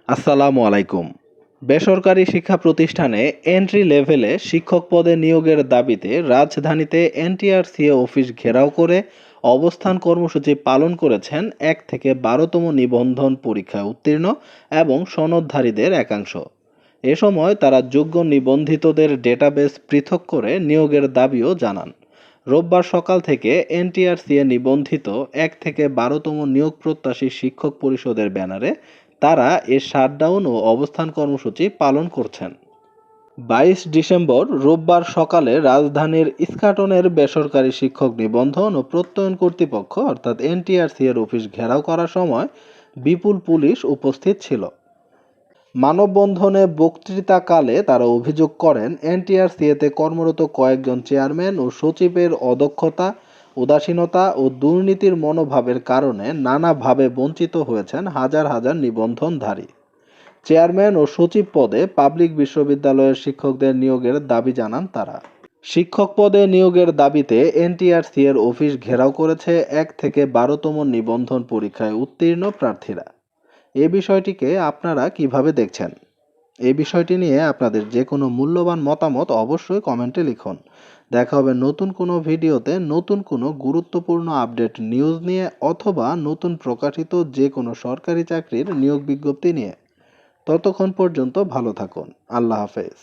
আসসালামু আলাইকুম। বেসরকারি শিক্ষা প্রতিষ্ঠানে এন্ট্রি লেভেলে শিক্ষক পদে নিয়োগের দাবিতে রাজধানীতে এনটিআরসিএ অফিস ঘেরাও করে অবস্থান কর্মসূচি পালন করেছেন ১ থেকে ১২তম নিবন্ধন পরীক্ষায় উত্তীর্ণ এবং সনদধারীদের একাংশ। এ সময় তারা যোগ্য নিবন্ধিতদের ডেটাবেস পৃথক করে নিয়োগের দাবিও জানান। রোববার সকাল থেকে এনটিআরসিএ নিবন্ধিত ১ থেকে ১২তম নিয়োগ প্রত্যাশী শিক্ষক পরিষদের ব্যানারে তারা এর শাটডাউন ও অবস্থান কর্মসূচি পালন করছেন। ২২ ডিসেম্বর রোববার সকালে রাজধানীর ইস্কাটনের বেসরকারি শিক্ষক নিবন্ধন ও প্রত্যয়ন কর্তৃপক্ষ অর্থাৎ এনটিআরসি এর অফিস ঘেরাও করার সময় বিপুল পুলিশ উপস্থিত ছিল। মানববন্ধনে বক্তৃতাকালে তারা অভিযোগ করেন, এনটিআরসিএতে কর্মরত কয়েকজন চেয়ারম্যান ও সচিবের অদক্ষতা, উদাসীনতা ও দুর্নীতির মনোভাবের কারণে নানাভাবে বঞ্চিত হয়েছেন হাজার হাজার নিবন্ধনধারী। চেয়ারম্যান ও সচিব পদে পাবলিক বিশ্ববিদ্যালয়ের শিক্ষকদের নিয়োগের দাবি জানান তারা। শিক্ষক পদে নিয়োগের দাবিতে এনটিআরসি এর অফিস ঘেরাও করেছে ১ থেকে ১২তম নিবন্ধন পরীক্ষায় উত্তীর্ণ প্রার্থীরা। এ বিষয়টিকে আপনারা কিভাবে দেখছেন? এই বিষয়টি নিয়ে আপনাদের যে কোনো মূল্যবান মতামত অবশ্যই কমেন্টে লিখুন। দেখা হবে নতুন কোনো ভিডিওতে নতুন কোনো গুরুত্বপূর্ণ আপডেট নিউজ নিয়ে অথবা নতুন প্রকাশিত যে কোনো সরকারি চাকরির নিয়োগ বিজ্ঞপ্তি নিয়ে। ততক্ষণ পর্যন্ত ভালো থাকুন। আল্লাহ হাফেজ।